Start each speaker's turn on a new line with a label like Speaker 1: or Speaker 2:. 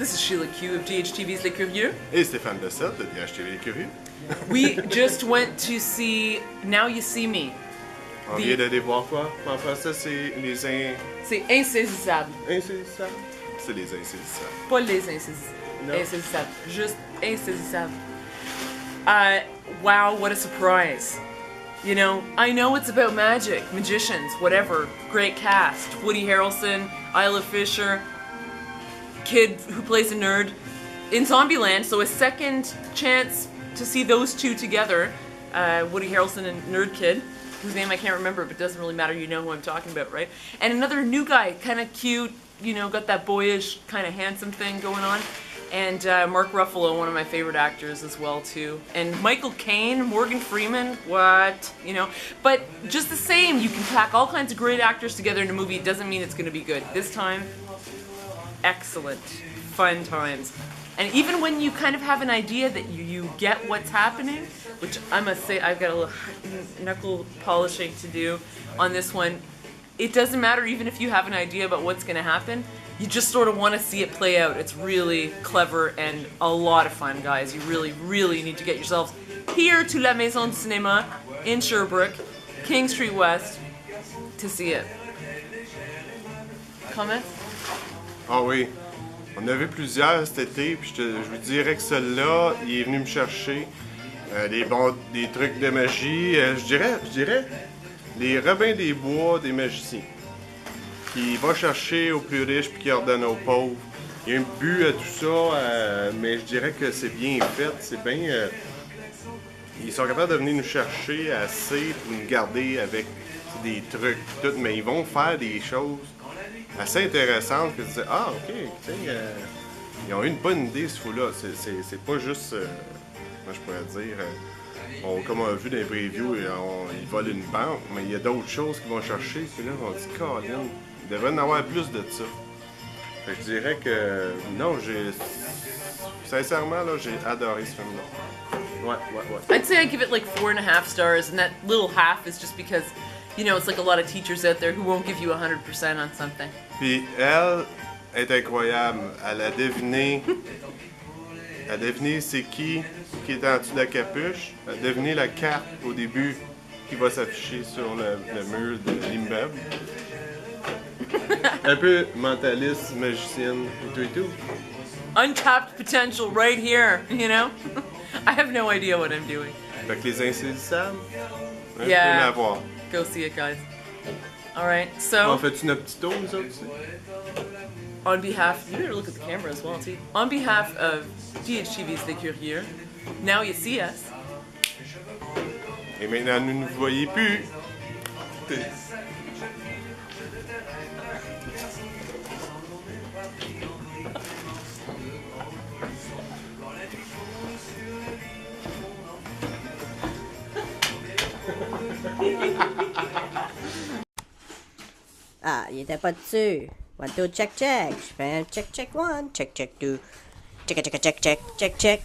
Speaker 1: This is Sheila Q of DHTV's Les Curieux.
Speaker 2: Et Stéphane Bessette de DHTV Les Curieux.
Speaker 1: We just went to see Now You See Me.
Speaker 2: On vient d'aller voir quoi? En français, c'est les
Speaker 1: C'est insaisissable.
Speaker 2: insaisissables. C'est les insaisissables.
Speaker 1: Pas les
Speaker 2: Non.
Speaker 1: insaisissables. Juste insaisissable. Wow, what a surprise. You know, I know it's about magic, magicians, whatever. Great cast. Woody Harrelson, Isla Fisher, kid who plays a nerd in Zombieland, so a second chance to see those two together. Woody Harrelson and Nerd Kid, whose name I can't remember, but it doesn't really matter, you know who I'm talking about, right? And another new guy, kind of cute, you know, got that boyish, kind of handsome thing going on. And Mark Ruffalo, one of my favorite actors as well, too. And Michael Caine, Morgan Freeman, what? You know? But just the same, you can pack all kinds of great actors together in a movie. It doesn't mean it's going to be good. This time, excellent. Fun times. And even when you kind of have an idea that you get what's happening, which I must say I've got a little knuckle polishing to do on this one, it doesn't matter even if you have an idea about what's going to happen. You just sort of want to see it play out. It's really clever and a lot of fun, guys. You really, really need to get yourselves here to La Maison du Cinéma in Sherbrooke, King Street West, to see it. Comment?
Speaker 2: Ah oui. On en a vu plusieurs cet été, puis je vous dirais que celui-là, il est venu me chercher des trucs de magie. Je dirais les Robins des Bois des magiciens. Qui va chercher aux plus riches puis qui ordonne aux pauvres. Il y a un but à tout ça, mais je dirais que c'est bien fait. C'est bien. Ils sont capables de venir nous chercher assez pour nous garder avec des trucs, tout, mais ils vont faire des choses assez intéressantes que tu dis ah ok, tu sais, ils ont eu une bonne idée ce fou-là. C'est pas juste, moi je pourrais dire. Comme on a vu dans les previews, ils volent une banque, mais il y a d'autres choses qu'ils vont chercher. Puis là, on dit, Colin, il devrait en avoir plus de ça. Fait que je dirais que, non, sincèrement, là, j'ai adoré ce film-là. Ouais.
Speaker 1: I'd say I give it like 4.5 stars, and that little half is just because, you know, it's like a lot of teachers out there who won't give you 100% on something.
Speaker 2: Puis elle est incroyable. Elle a deviné c'est qui est en dessous de la capuche. Elle a deviné la carte au début qui va s'afficher sur le mur de l'immeuble. Un peu mentaliste, magicienne et tout.
Speaker 1: Untapped potential right here, you know? I have no idea what I'm doing.
Speaker 2: Fait que les insaisissables, hein,
Speaker 1: Yeah.
Speaker 2: tu peux l'avoir.
Speaker 1: Go see it, guys. Alright, so
Speaker 2: On fait-tu notre petit tour, nous autres aussi?
Speaker 1: on behalf, you better look at the camera as well, too. On behalf of DHTV's Les Curieux, Now You See Us.
Speaker 2: Et maintenant, nous ne vous voyez plus.
Speaker 3: Ah, il était pas dessus. 1, 2, check, check. Je fais un check, check, 1, check, check, 2. Check, check, check, check, check, check.